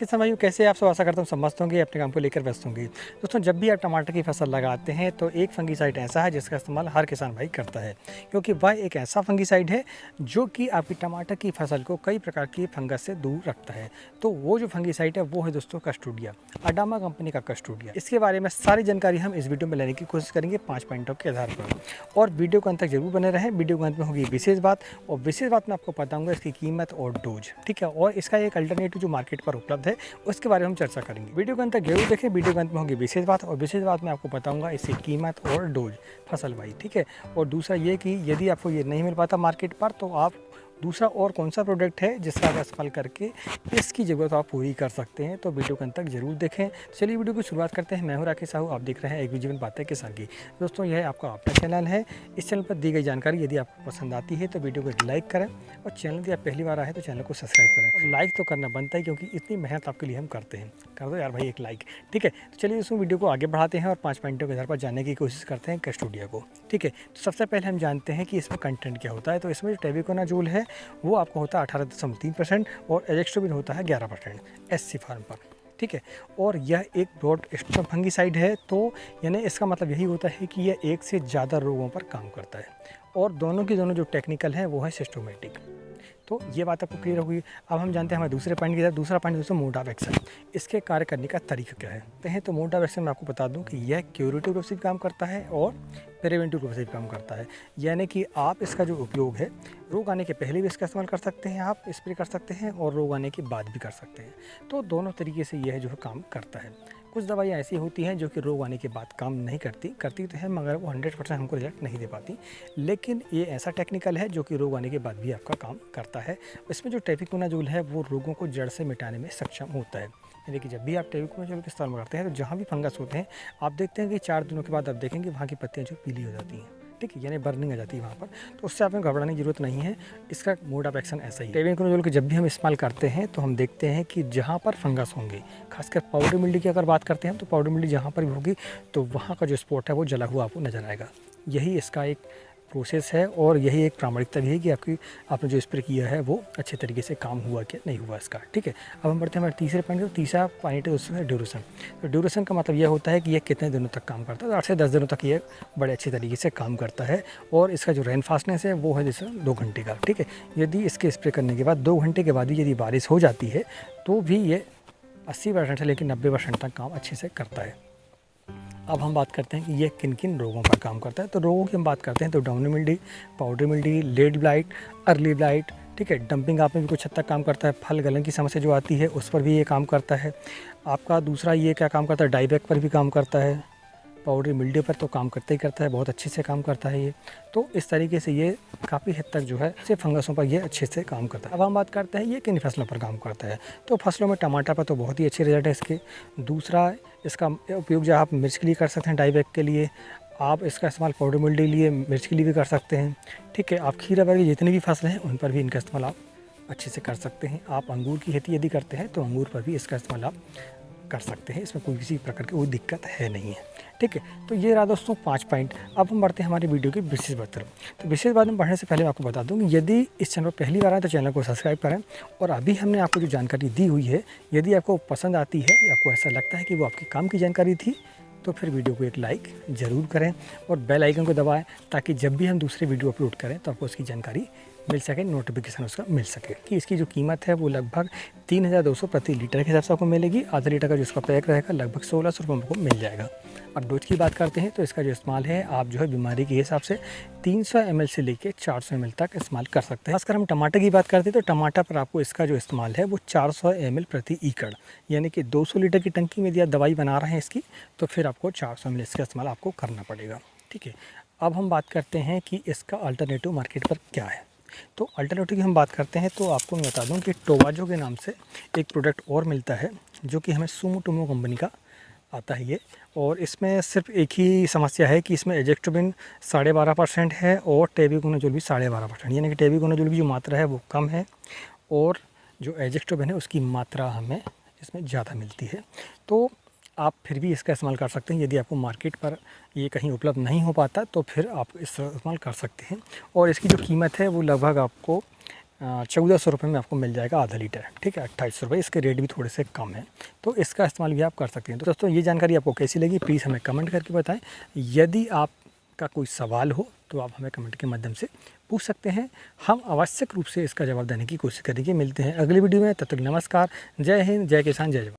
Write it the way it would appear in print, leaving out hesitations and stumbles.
किसान भाइयों, कैसे आप सब? आशा करता हूँ सब मस्त होंगे, अपने काम को लेकर व्यस्त होंगे। दोस्तों, जब भी आप टमाटर की फसल लगाते हैं तो एक फंगीसाइड ऐसा है जिसका इस्तेमाल हर किसान भाई करता है, क्योंकि वह एक ऐसा फंगीसाइड है जो कि आपकी टमाटर की फसल को कई प्रकार की फंगस से दूर रखता है। तो वो जो फंगीसाइड है वो है दोस्तों कस्टोडिया, अडामा कंपनी का कस्टोडिया। इसके बारे में सारी जानकारी हम इस वीडियो में लेने की कोशिश करेंगे 5 पॉइंटों के आधार पर, और वीडियो के अंत तक जरूर बने रहें। वीडियो के अंत में होगी विशेष बात, और विशेष बात मैं आपको बताऊंगा इसकी कीमत और डोज, ठीक है, और इसका एक अल्टरनेटिव जो मार्केट पर उपलब्ध है उसके बारे में हम चर्चा करेंगे। वीडियो के अंत तक जरूर देखें। वीडियो के अंत में होगी विशेष बात, और विशेष बात मैं आपको बताऊंगा इसकी कीमत और डोज फसल वाइज, ठीक है। और दूसरा ये कि यदि आपको ये नहीं मिल पाता मार्केट पर तो आप दूसरा और कौन सा प्रोडक्ट है जिसका आप इस्तेमाल करके इसकी ज़रूरत आप पूरी कर सकते हैं, तो वीडियो के अंत तक जरूर देखें। चलिए वीडियो की शुरुआत करते हैं। मैं हूं राकेश साहू, आप देख रहे हैं एक जीवन बातें किसान की। दोस्तों, यह आपका अपना चैनल है। इस चैनल पर दी गई जानकारी यदि आपको पसंद आती है तो वीडियो को एक लाइक करें, और चैनल यदि आप पहली बार आए तो चैनल को सब्सक्राइब करें। और लाइक तो करना बनता है, क्योंकि इतनी मेहनत आपके लिए हम करते हैं। कर दो यार भाई एक लाइक, ठीक है। तो चलिए दोस्तों वीडियो को आगे बढ़ाते हैं और 5 पॉइंटों के आधार पर जानने की कोशिश करते हैं कस्टोडिया को, ठीक है। तो सबसे पहले हम जानते हैं कि इसमें कंटेंट क्या होता है। तो इसमें जो टेबिकोनाजोल है वो आपको होता है 18.3% और एजेक्स्ट्रोबिन होता है 11% एससी फार्म पर, ठीक है। और यह एक ब्रॉड स्पेक्ट्रम फंगीसाइड है, तो यानी इसका मतलब यही होता है कि यह एक से ज़्यादा रोगों पर काम करता है, और दोनों की दोनों जो टेक्निकल है वो है सिस्टोमेटिक। तो ये बात आपको क्लियर होगी। अब हम जानते हैं हमारे दूसरे पॉइंट की तरफ। दूसरा पॉइंट दोस्तों मोड ऑफ एक्शन, इसके कार्य करने का तरीका क्या है। तो मोड ऑफ एक्शन मैं आपको बता दूं कि यह क्यूरेटिव रूप से भी काम करता है और प्रिवेंटिव रूप से भी काम करता है। यानी कि आप इसका जो उपयोग है रोग आने के पहले भी इसका इस्तेमाल कर सकते हैं, आप स्प्रे कर सकते हैं, और रोग आने के बाद भी कर सकते हैं। तो दोनों तरीके से यह जो है काम करता है। कुछ दवाइयाँ ऐसी होती हैं जो कि रोग आने के बाद काम नहीं करती तो है, मगर वो 100% हमको रिजल्ट नहीं दे पाती। लेकिन ये ऐसा टेक्निकल है जो कि रोग आने के बाद भी आपका काम करता है। इसमें जो टेबिकोनाजोल है वो रोगों को जड़ से मिटाने में सक्षम होता है। यानी कि जब भी आप टेबिकोनाजोल का इस्तेमाल करते हैं तो जहाँ भी फंगस होते हैं आप देखते हैं कि 4 दिनों के बाद आप देखेंगे वहाँ की पत्तियाँ जो पीली हो जाती हैं, ठीक है, यानी बर्निंग आ जाती है वहाँ पर। तो उससे आपको घबराने की जरूरत नहीं है। इसका मोड ऑफ एक्शन ऐसा ही है। टेबिकोनाजोल को जब भी हम इस्तेमाल करते हैं तो हम देखते हैं कि जहाँ पर फंगस होंगे, खासकर पाउडर मिल्डी की अगर बात करते हैं तो पाउडर मिल्डी जहाँ पर भी होगी तो वहाँ का जो स्पॉट है वो जला हुआ आपको नजर आएगा। यही इसका एक प्रोसेस है, और यही एक प्रामाणिकता भी है कि आपने जो स्प्रे किया है वो अच्छे तरीके से काम हुआ कि नहीं हुआ इसका, ठीक है। अब हम बढ़ते हैं हमारे तीसरे पॉइंट। तो तीसरा पॉइंट है उसमें ड्यूरेशन। तो ड्यूरेशन का मतलब यह होता है कि यह कितने दिनों तक काम करता है। 8 से 10 दिनों तक ये बड़े अच्छे तरीके से काम करता है, और इसका जो रेन फास्टनेस है वो है जैसे 2 घंटे का, ठीक है। यदि इसके स्प्रे करने के बाद 2 घंटे के बाद भी यदि बारिश हो जाती है तो भी ये 80% से लेकर 90% तक काम अच्छे से करता है। अब हम बात करते हैं कि ये किन किन रोगों पर काम करता है। तो रोगों की हम बात करते हैं तो downy mildew, powder mildew, late blight, early blight, ठीक है। डंपिंग आप में भी कुछ हद तक काम करता है। फल गलन की समस्या जो आती है उस पर भी ये काम करता है। आपका दूसरा ये क्या काम करता है, डाईबैक पर भी काम करता है। पाउडर मिल्डी पर तो काम करता ही करता है, बहुत अच्छे से काम करता है ये। तो इस तरीके से ये काफ़ी हद तक जो है से फंगसों पर ये अच्छे से काम करता है। अब हम बात करते हैं ये किन फसलों पर काम करता है। तो फसलों में टमाटर पर तो बहुत ही अच्छे रिजल्ट है इसके। दूसरा इसका उपयोग जो आप मिर्च के लिए कर सकते हैं, डाईबैक के लिए। आप इसका इस्तेमाल पाउडर मिल्डी के लिए, मिर्च के लिए भी कर सकते हैं, ठीक है। आप खीरा वर्ग जितनी भी फसलें हैं उन पर भी इनका इस्तेमाल आप अच्छे से कर सकते हैं। आप अंगूर की खेती यदि करते हैं तो अंगूर पर भी इसका इस्तेमाल आप कर सकते हैं। इसमें कोई किसी प्रकार की कोई दिक्कत है नहीं है, ठीक है। तो ये रहा दोस्तों 5 पॉइंट। अब हम बढ़ते हैं हमारी वीडियो की विशेष बात तरफ। तो विशेष बात में बढ़ने से पहले मैं आपको बता दूं कि यदि इस चैनल पर पहली बार आए तो चैनल को सब्सक्राइब करें, और अभी हमने आपको जो जानकारी दी हुई है यदि आपको पसंद आती है या आपको ऐसा लगता है कि वो आपके काम की जानकारी थी तो फिर वीडियो को एक लाइक ज़रूर करें, और बेल आइकन को दबाएं, ताकि जब भी हम दूसरे वीडियो अपलोड करें तो आपको उसकी जानकारी मिल सके, नोटिफिकेशन उसका मिल सके। कि इसकी जो कीमत है वो लगभग 3200 प्रति लीटर के हिसाब से आपको मिलेगी। आधा लीटर का जो इसका पैक रहेगा लगभग 1600 रुपये आपको मिल जाएगा। अब डोज की बात करते हैं तो इसका जो इस्तेमाल है आप जो है बीमारी के हिसाब से 300 ml से लेकर 400 ml तक इस्तेमाल कर सकते हैं। खासकर हम टमाटर की बात करते हैं तो टमाटर पर आपको इसका जो इस्तेमाल है वो 400 ml प्रति एकड़, यानी कि 200 लीटर की टंकी में यदि आप दवाई बना रहे हैं इसकी तो फिर आपको 400 ml इसका इस्तेमाल आपको करना पड़ेगा, ठीक है। अब हम बात करते हैं कि इसका अल्टरनेटिव मार्केट पर क्या है। तो अल्टरनेटिव की हम बात करते हैं तो आपको मैं बता दूं कि टोबाजो के नाम से एक प्रोडक्ट और मिलता है जो कि हमें सुमोटोमो कंपनी का आता है ये। और इसमें सिर्फ एक ही समस्या है कि इसमें एजेक्ट्रोबिन 12.5% है और टेबिकोनाजोल भी 12.5%, यानी कि टेबिकोनाजोल की जो मात्रा है वो कम है और जो एजेक्ट्रोबिन है उसकी मात्रा हमें इसमें ज़्यादा मिलती है। तो आप फिर भी इसका इस्तेमाल कर सकते हैं। यदि आपको मार्केट पर ये कहीं उपलब्ध नहीं हो पाता तो फिर आप इसका इस्तेमाल कर सकते हैं। और इसकी जो कीमत है वो लगभग आपको 1400 में आपको मिल जाएगा आधा लीटर, ठीक है, 2800 रुपये। इसके रेट भी थोड़े से कम है, तो इसका इस्तेमाल भी आप कर सकते हैं। तो दोस्तों ये जानकारी आपको कैसी लगी प्लीज़ हमें कमेंट करके बताएं। यदि आपका कोई सवाल हो तो आप हमें कमेंट के माध्यम से पूछ सकते हैं, हम आवश्यक रूप से इसका जवाब देने की कोशिश करेंगे। मिलते हैं अगली वीडियो में, तब तक नमस्कार, जय हिंद, जय किसान, जय जवान।